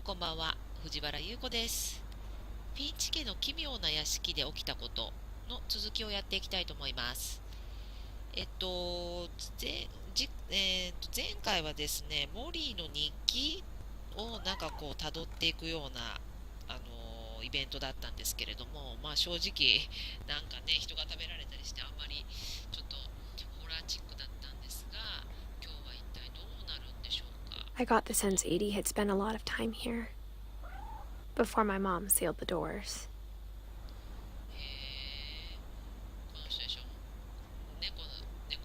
こんばんは、藤原優子です。フィンチ家の奇妙な屋敷で起きたことの続きをやっていきたいと思います。えっと、前、じ、前回はですね、モリーの日記を辿っていくような、イベントだったんですけれども、まあ正直、人が食べられたりしてあんまりちょっとホラーチックだったんですが、今日は一体どうなるんでしょうか。I got the sense Edie had spent a lot of time here before my mom sealed the doors. この人でしょ。猫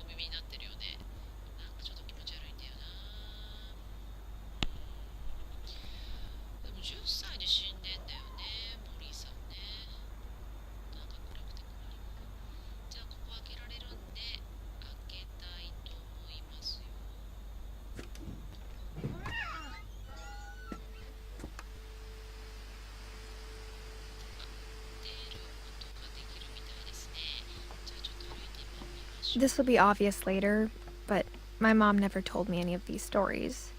耳になってるよね。ちょっと気持ち悪いんだよな。でも10歳で死んでんだよね、モリーさんね。暗くて困ります。じゃあここ開けられるんで開けたいと思いますよ。出ることができるみたいですね。じゃあちょっと歩いてみましょ This will be obvious later, but my mom never told me any of these stories.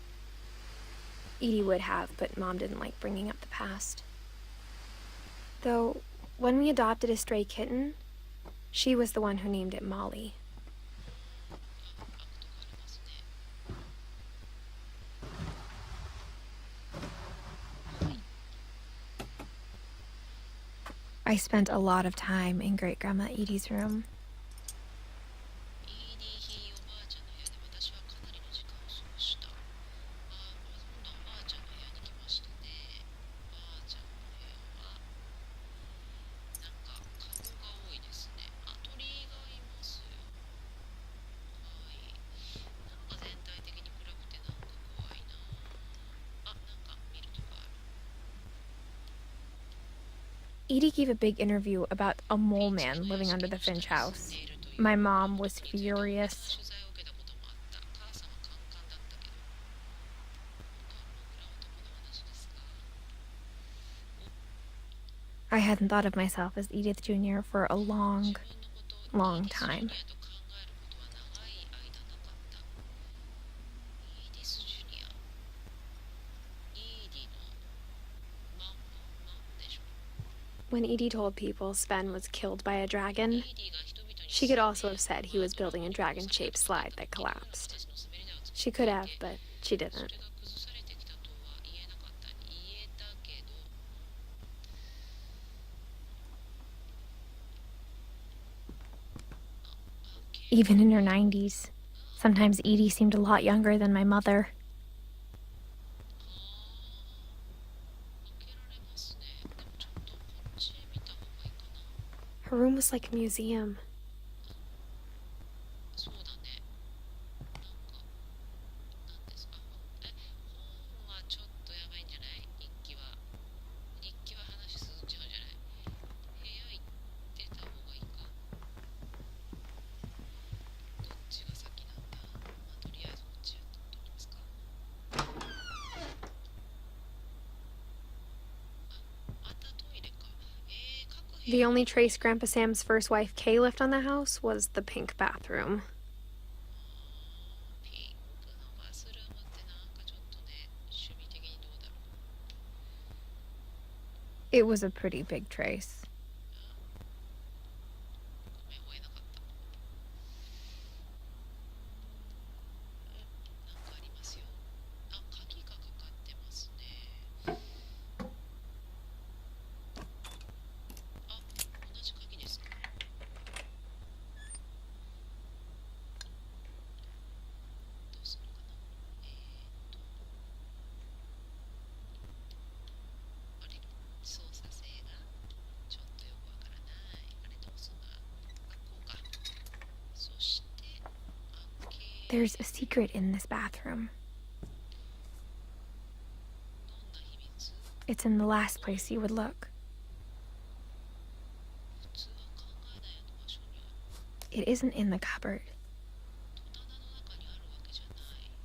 Edie would have, but Mom didn't like bringing up the past. Though, when we adopted a stray kitten, she was the one who named it Molly. う。はい。I spent a lot of time in Great Grandma Edie's room. イーディーひいおばあちゃんの部屋で私はかなりの時間を過ごした。今度はおばあちゃんの部屋に来ましたね。おばあちゃんの部屋は、カゴが多いですね。あ、鳥がいますよ。はい。全体的に暗くて怖いな。あ、見るとこある。Edie gave a big interview about a フィ mole ンチ家 man の屋 living 敷 under の the 下に Finch 住ん house. でいるという My モ mom ルの was ことについて特別な furious. 取材を受けたこともあった。母さんはカンカンだったけど。裏男の話ですか。I hadn't thought of myself as Edith Jr. for a 自 long, 分のことをイー long ディス・ジュ time. ニアと考えることは長い間なかった。イーディス・ジュニア。イーディのマンでしょ。When Edie told people Sven was killed by a イ dragon, ーディが人々に she 勧 could め、also have said he ド was ラゴ building a ンの殺される dragon-shaped ことだっ slide た。 that 奇妙な collapsed. 形の滑り台を作っ She て could い have, て、but she そ didn't. れが崩されてきたとは言えなかった。言えたけど、Even in her 90s, sometimes Edie seemed a lot younger than my mother. 開けられますね。でもちょっとこっち見た方がいいかな。 Her room was like a museum. そうだね。なんですか。本はちょっとやばいんじゃない。日記は話進んじゃうんじゃない。部屋行ってた方がいいか。どっちが先なんだ。とりあえずこっちやってみますか。またトイレか。各部 The 屋 only trace Grandpa Sam's first wife Kay left on the house was the pink bathroom. ピンクのバスルームってちょっとね、趣味的にどうだろう。It was a pretty big trace. ごめん、追えなかった。ありますよ。鍵がかかってますね。同じ鍵ですか。どうするのかな。あれ、操作性がちょっとよくわからない。あれ、どうすんだ。こうか。そして、There's a secret in this bathroom. どんな秘密。 It's in the last place you would look. 普通は考えないような場所にある。 It isn't in the cupboard. 戸棚の中にあるわけじゃない。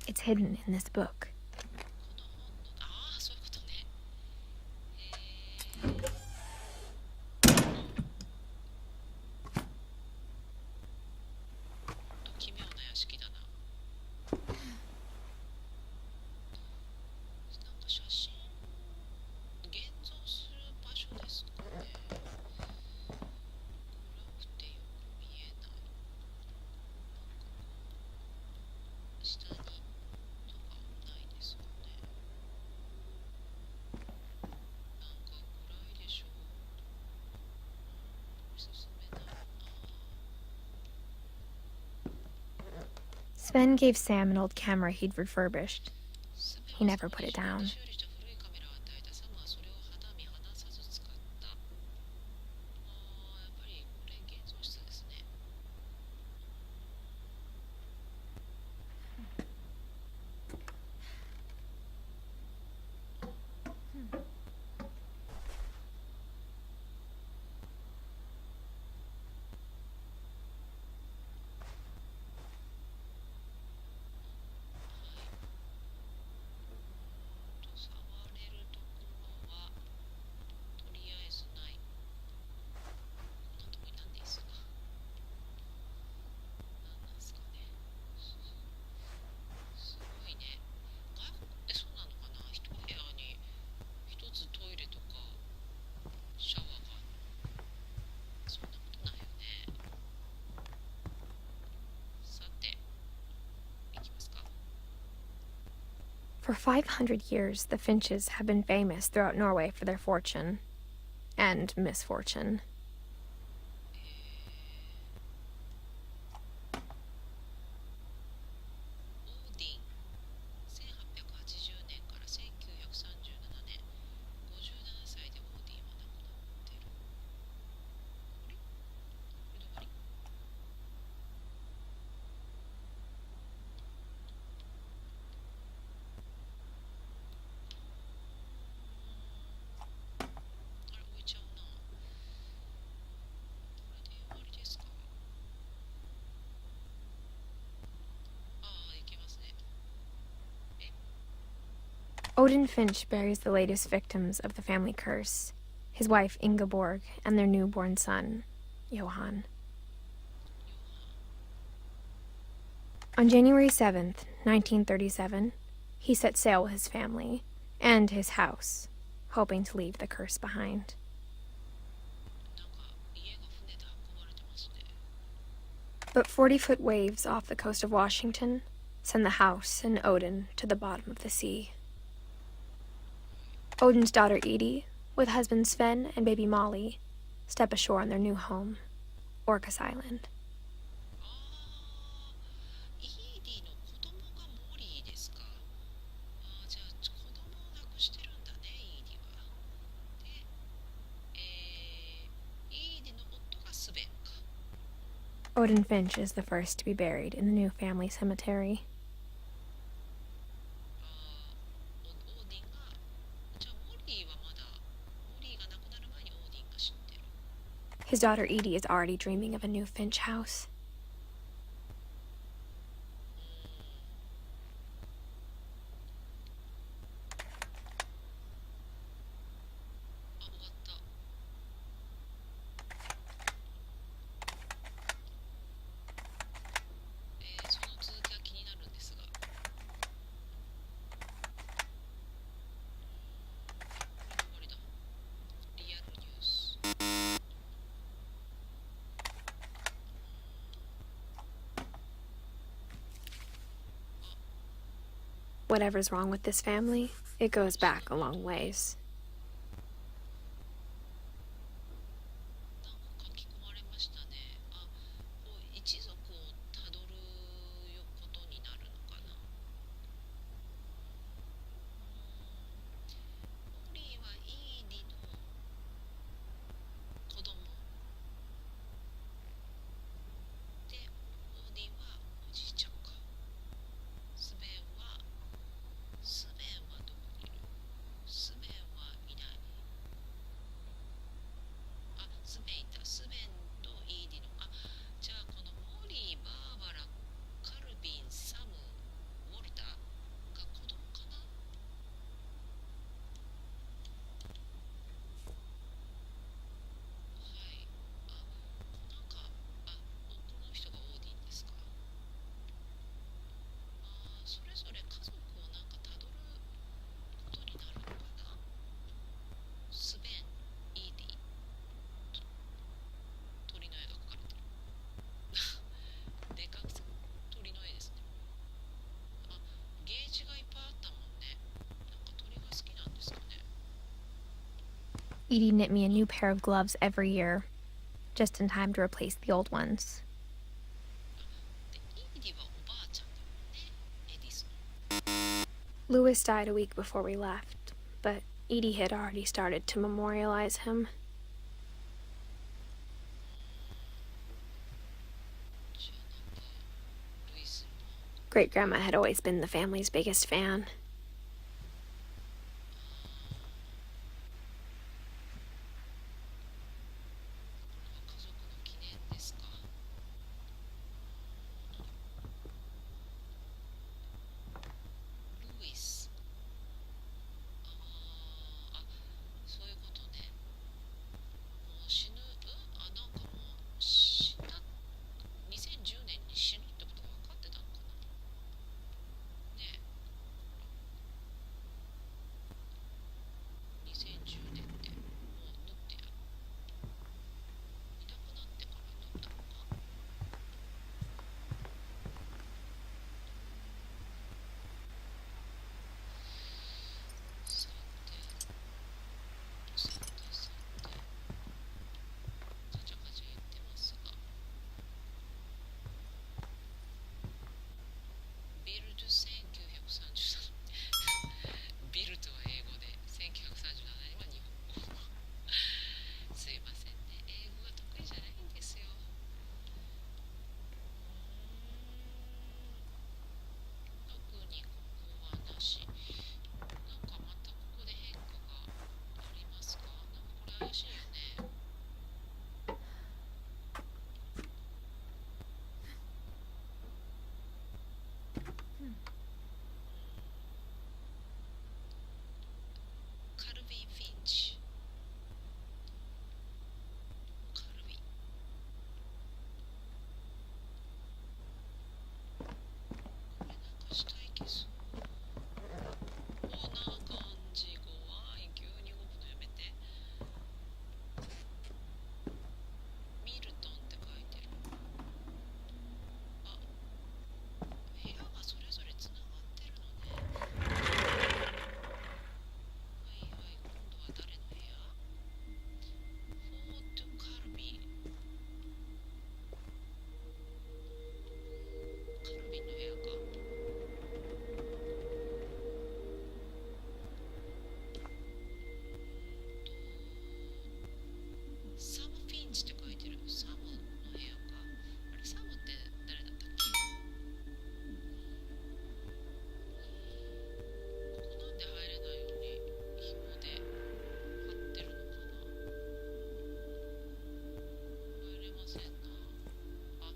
It's hidden in this book. この本の、そういうことね。奇妙な屋敷だな。写真 Sven gave Sam an old camera he'd refurbished. スベ He ンは never そ put の it 自分 down. で修理した古いカメラを与えた。サムはそれを肌身離さず使った。やっぱりこれ現像室ですね。触れるところはとりあえずない。こんなとこになんでいいっすか。なんなんすかね。すごいね。外国ってそうなのかな。一部屋に一つトイレとかシャワーがある。そんなことないよね。さて、いきますか。For 500 years, the Finches have been famous throughout Norway for their fortune and misfortune. オーディン1880年から1937年57歳でオーディンは亡くなってる。あれこれで終わり。あれ置いちゃうな。これで終わりですか。ああ、いけますね。え Odin Finch buries the latest victims of the family curse, his wife Ingeborg and their newborn son, Johann. On January 7th, 1937, he set sail with his family and his house, hoping to leave the curse behind. なんか家が船で運ばれてますね。 But 40-foot waves off the coast of Washington send the house and Odin to the bottom of the sea. Odin's daughter Edie, with husband Sven and baby Molly, step ashore on their new home, Orcas Island. ああ、イーディの子供がモリーですか。ああ、じゃあ子供を亡くしてるんだね、イーディは。で、イーディの夫がスベンか。 Odin Finch is the first to be buried in the new family cemetery. あー、オーディンが、じゃあモリーはまだ、モリーが亡くなる前にオーディンが死んでる。His daughter Edie is already dreaming of a new Finch house. あ、終わった。その続きが気になるんですが。これで終わりだ。リアルニュース。Whatever's wrong with this family, it goes back a long ways. なんか書き込まれましたね。あ、こう一族をたどることになるのかな。モリーはイーディの子供で、オーディンはおじいちゃんか。スベンはどこにいる。スベンはいない。あ、スベンいた。スベンとイーディの、あ、じゃあこのモリー、バーバラ、カルビン、サム、ウォルターが子供かな。はい。あ、なんか、この人がオーディンですか。それぞれ家族をなんかたどることになるのかな。スベン、イーディ、鳥の絵が描かれてる。でかく鳥の絵ですね。あ、ゲージがいっぱいあったもんね。なんか鳥が好きなんですかね。 Edie knit me a new pair of gloves every year, just in time to replace the old ones. で、イーディはおばあちゃんだっ Louis died a week before we left, but Edie had already started to memorialize him. Great-grandma had always been the family's biggest fan.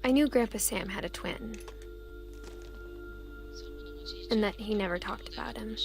I knew Grandpa Sam had a twin, and that he never talked about him.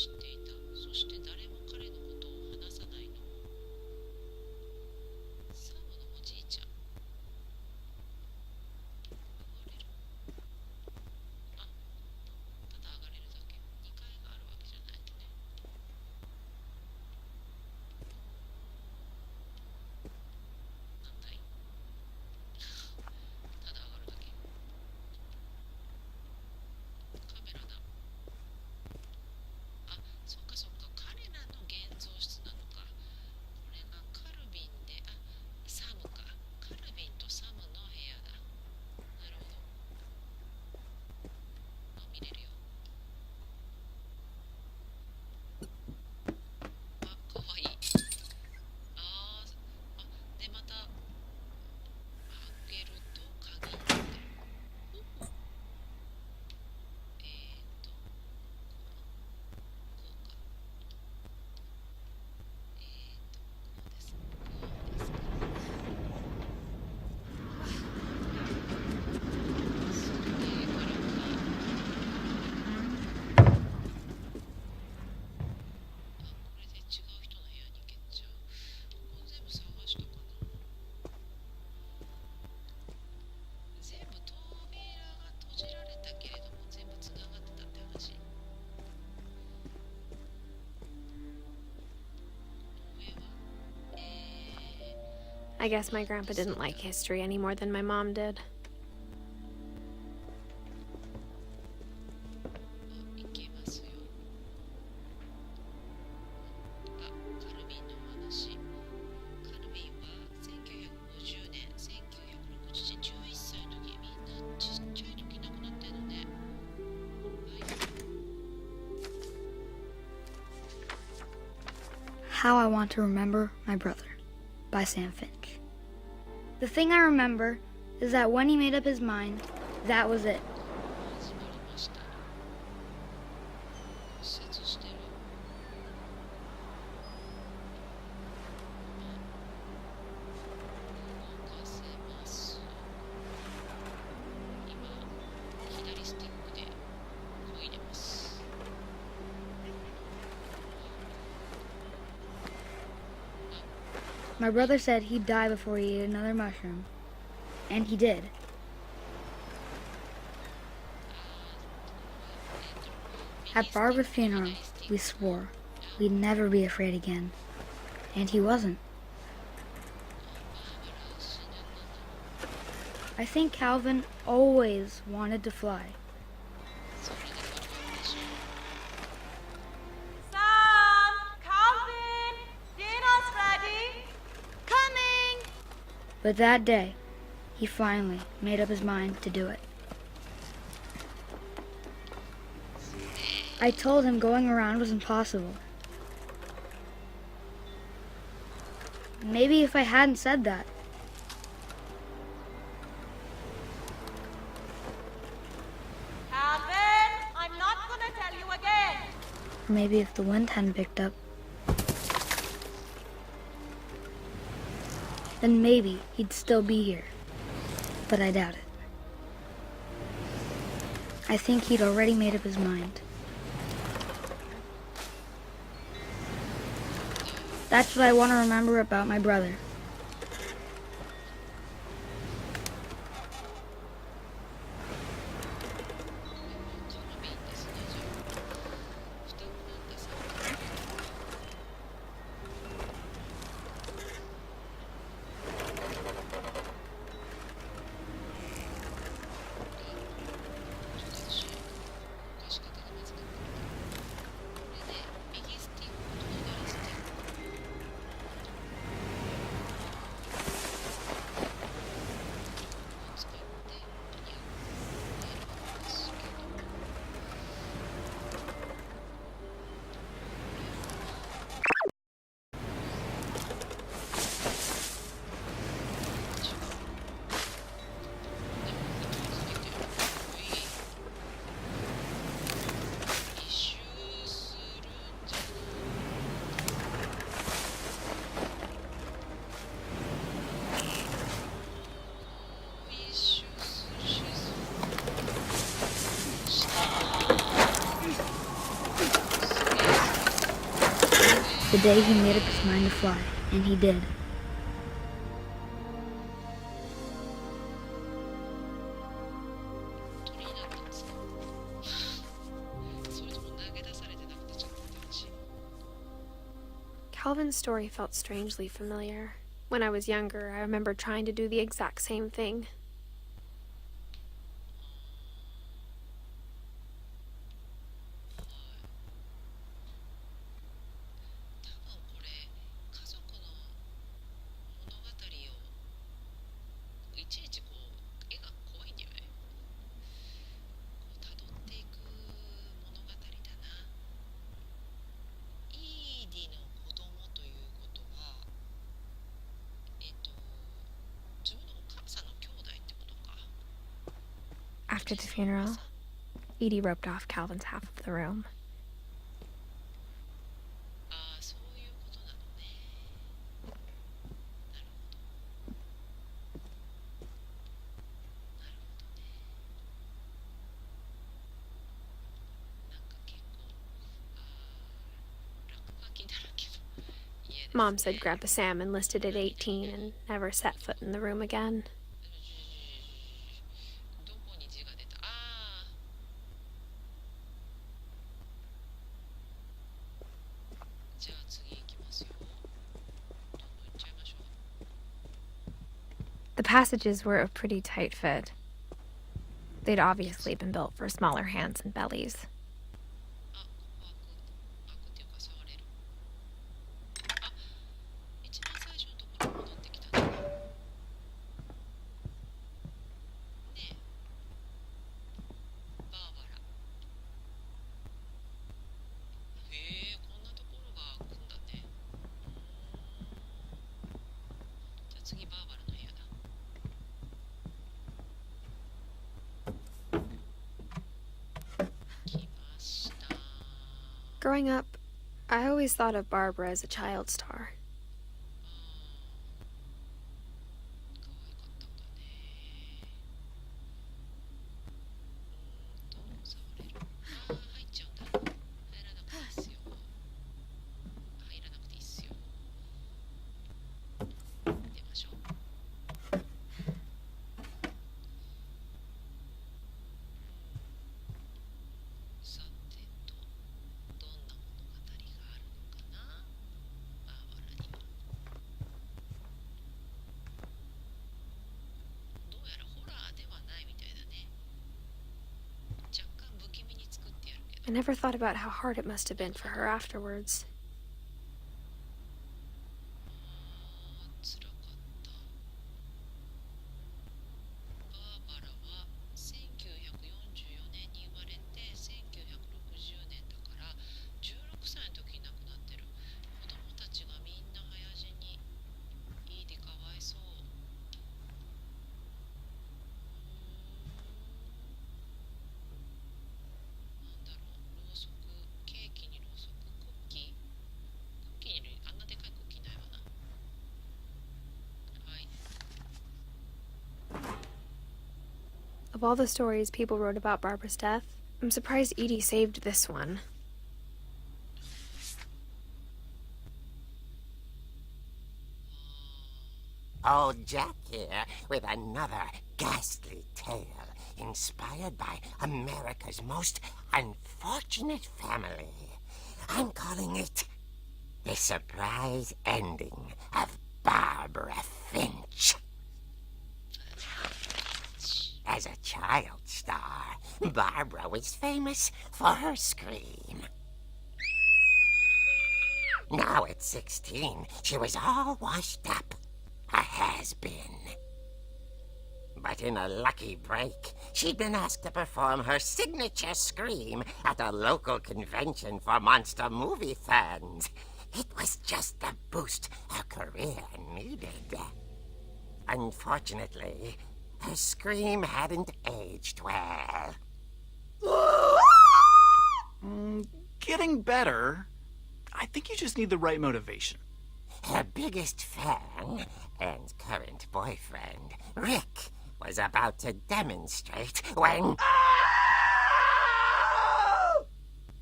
I guess my grandpa didn't like history any more than my mom did. How I Want to Remember My Brother by Sam Finch. The thing I remember is that when he made up his mind, that was it. My brother said he'd die before he ate another mushroom, and he did. At Barbara's funeral, we swore we'd never be afraid again, and he wasn't. I think Calvin always wanted to fly. But that day, he finally made up his mind to do it. I told him going around was impossible. Maybe if I hadn't said that. Calvin, I'm not gonna tell you again. Or maybe if the wind hadn't picked up. Then maybe he'd still be here. But I doubt it. I think he'd already made up his mind. That's what I want to remember about my brother. The day he made up his mind to fly, and he did. Calvin's story felt strangely familiar. When I was younger, I remember trying to do the exact same thing. After the funeral, Edie roped off Calvin's half of the room. Mom said Grandpa Sam enlisted at 18 and never set foot in the room again. The passages were a pretty tight fit. They'd obviously been built for smaller hands and bellies. Growing up, I always thought of Barbara as a child star. 可愛かったんだね。触れる。入っちゃうんだ。入らなくていいっすよ。入らなくていいっすよ。出ましょう。さてと、どんな物語があるのかな、バーバラには。どうやらホラーではないみたいだね。若干不気味に作ってやるけ I ど。 never thought about how hard it must have been for her afterwards. 辛かった。バーバラは1944年に生まれて1960年だから16歳の時に亡くなってる。子供たちがみんな早死に。いいでかわいそう。なんだろう、ろうそく、ケーキにろうそく、クッキーにあんなでかいクッキーないわな。はい。 Of all the stories people wrote about Barbara's death, I'm surprised Edie saved this one. Old Jack here with another ghastly tale inspired by America's most unfortunate family. I'm calling it The Surprise Ending of Barbara Finch. As a child star, Barbara was famous for her scream. Now at 16, she was all washed up. A has-been. But in a lucky break, she'd been asked to perform her signature scream at a local convention for monster movie fans. It was just the boost her career needed. Unfortunately, her scream hadn't aged well. Getting better. I think you just need the right motivation. Her biggest fan and current boyfriend, Rick, was about to demonstrate when...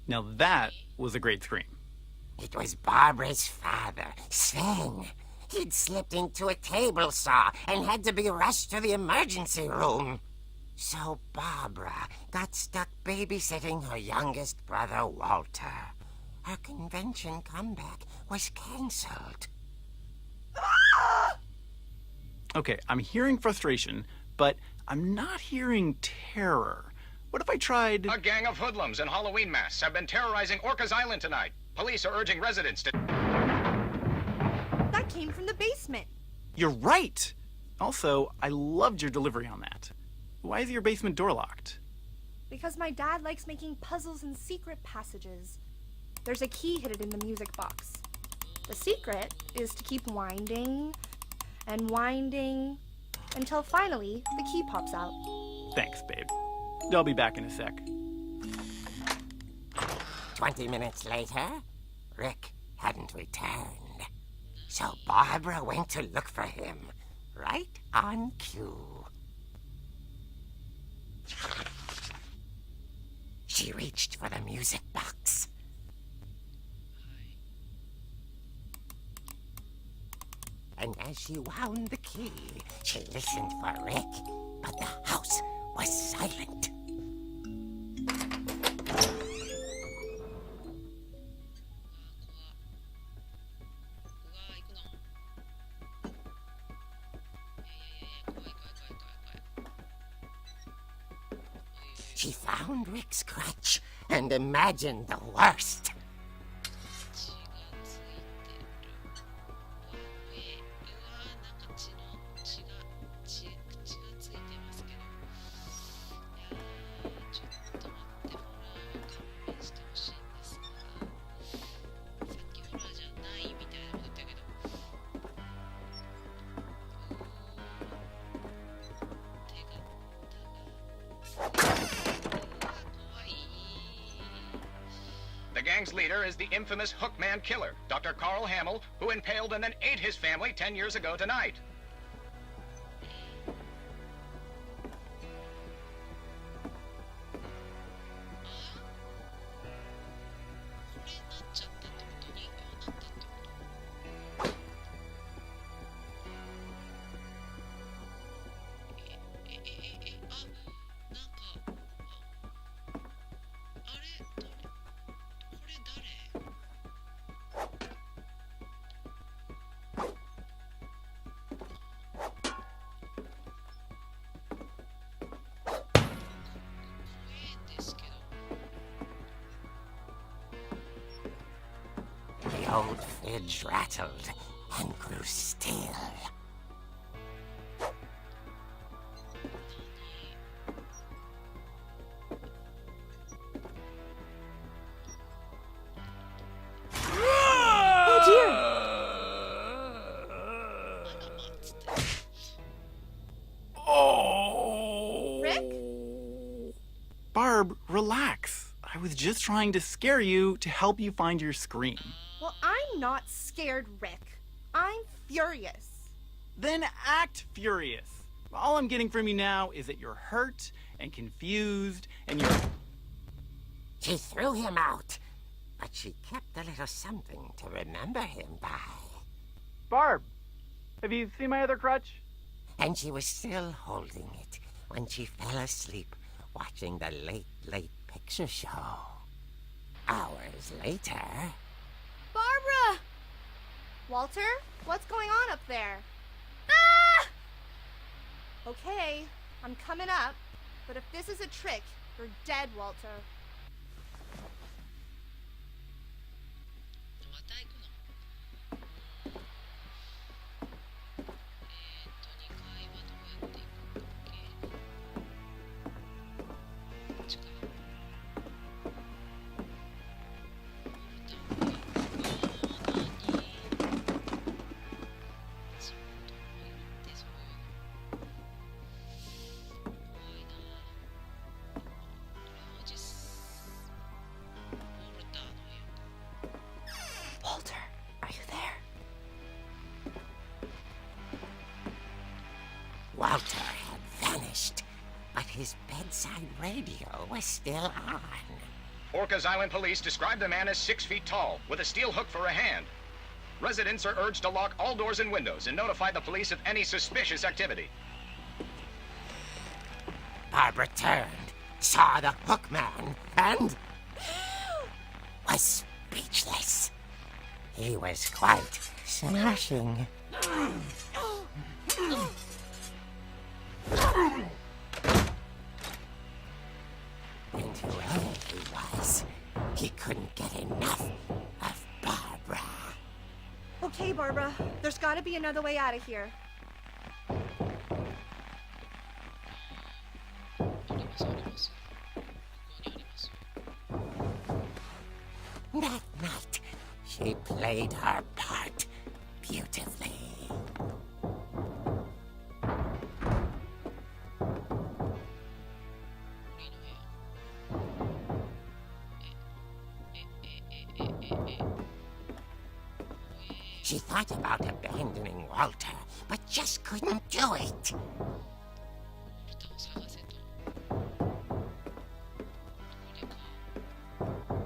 Now that was a great scream. It was Barbara's father, Sven. He'd slipped into a table saw and had to be rushed to the emergency room. So Barbara got stuck babysitting her youngest brother, Walter. Her convention comeback was cancelled. Okay, I'm hearing frustration, but I'm not hearing terror. What if I tried... A gang of hoodlums in Halloween masks have been terrorizing Orcas Island tonight. Police are urging residents to... That came from the basement. You're right! Also, I loved your delivery on that. Why is your basement door locked? Because my dad likes making puzzles and secret passages. There's a key hidden in the music box. The secret is to keep winding and winding until finally the key pops out. Thanks, babe. I'll be back in a sec. 20 minutes later, Rick hadn't returned. So Barbara went to look for him, right on cue. She reached for the music box. And as she wound the key, she listened for Rick, but the house was silent. She found Rick's crutch and imagined the worst. 血がついてる。うわ、なんか血がついてますけど。いやー、ちょっと待って、ホラーは勘弁してほしいんですが。さっきホラーじゃないみたいなこと言ったけど。手が。The gang gang's leader is the infamous Hookman killer, Dr. Carl Hamill, who impaled and then ate his family 10 years ago tonight. The old fridge rattled and grew still. Barb, relax. I was just trying to scare you to help you find your scream. Well, I'm not scared, Rick. I'm furious. Then act furious. All I'm getting from you now is that you're hurt and confused and you're... She threw him out, but she kept a little something to remember him by. Barb, have you seen my other crutch? And she was still holding it when she fell asleep watching the late picture show. Hours later... Barbara! Walter, what's going on up there? Ah! Okay, I'm coming up, but if this is a trick, you're dead, Walter. また行くの2階はどうやって行くんだっけこっちかウォルターの家仕事もいるってそういうの怖いなこれはおじすウォルターの部屋か Walter, are you there? Walter had vanished, but his bedside radio was still on. Orcas Island police describe the man as 6 feet tall, with a steel hook for a hand. Residents are urged to lock all doors and windows and notify the police of any suspicious activity. Barbara turned, saw the hook man, and... was speechless. He was quite smashing. And whoever he was, he couldn't get enough of Barbara. Okay, Barbara, there's gotta be another way out of here. ありますありますここにあります That night, she played her part beautifully. She thought about abandoning Walter, but just couldn't do it. ウォルターを探せとトイレか違うなウォルターは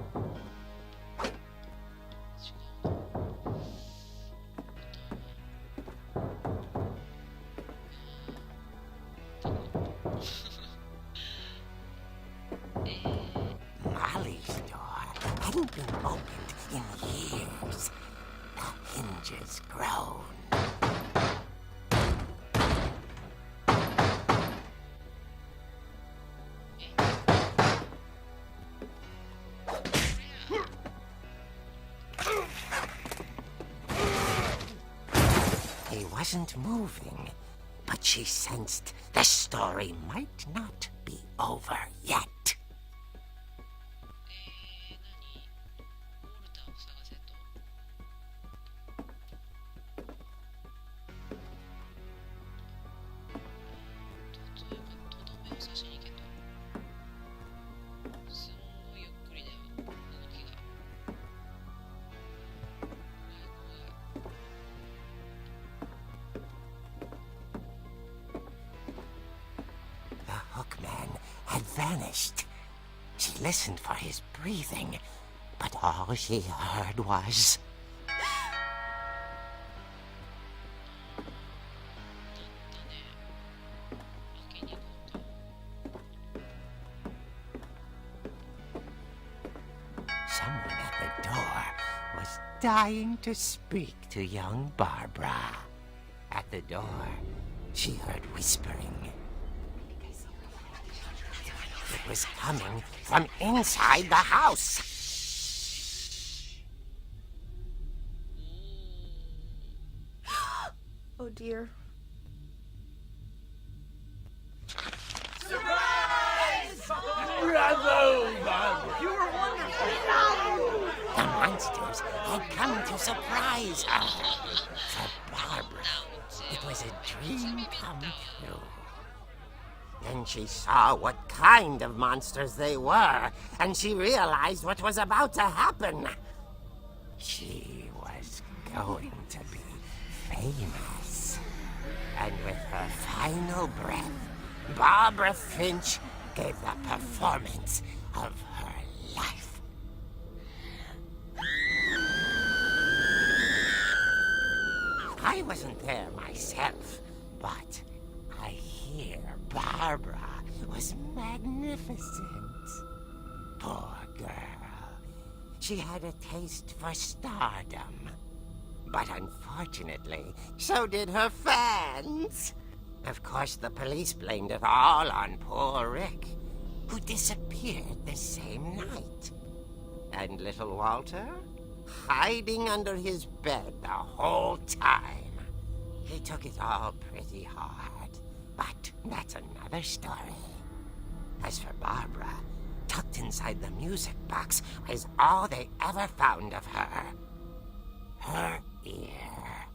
Molly's door hadn't been opened in years. The hinges groaned. He wasn't moving, but she sensed the story might not be over yet. 何ウォルターを探せと例えばとどめを刺しに行けとすんごいゆっくりだよ動きが vanished. She listened for his breathing, but all she heard was... Someone at the door was dying to speak to young Barbara. At the door, she heard whispering. It was coming from inside the house. Oh dear. The monsters had come to surprise her. For Barbara, it was a dream come true. Then she saw what kind of monsters they were, and she realized what was about to happen. She was going to be famous. And with her final breath, Barbara Finch gave the performance of her life. I wasn't there myself, but I hear Barbara was magnificent. Poor girl. She had a taste for stardom. But unfortunately, so did her fans. Of course, the police blamed it all on poor Rick, who disappeared the same night. And little Walter? Hiding under his bed the whole time. He took it all pretty hard, but that's another story. As for Barbara, tucked inside the music box was all they ever found of her. Her ear.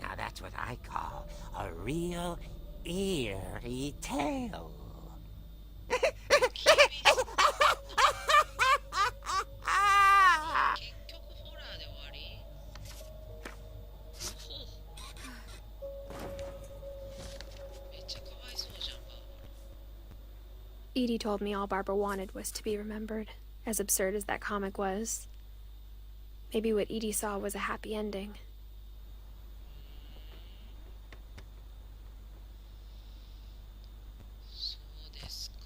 Now that's what I call a real eerie tale. 結局ホラーで終わり。めっちゃかわいそうじゃん、バーバラ。 Edie told me all Barbara wanted was to be remembered, as absurd as that comic was. Maybe what Edie saw was a happy ending. そうですか。は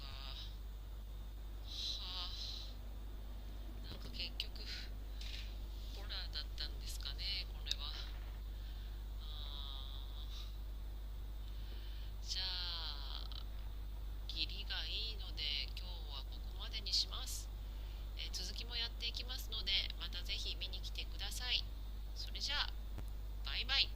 あ。なんか結局ホラーだったんですかね、これは。じゃあ義理がいいので今日はここまでにします。続きもやっていきますのでまたぜひ見に来てください。それじゃあバイバイ。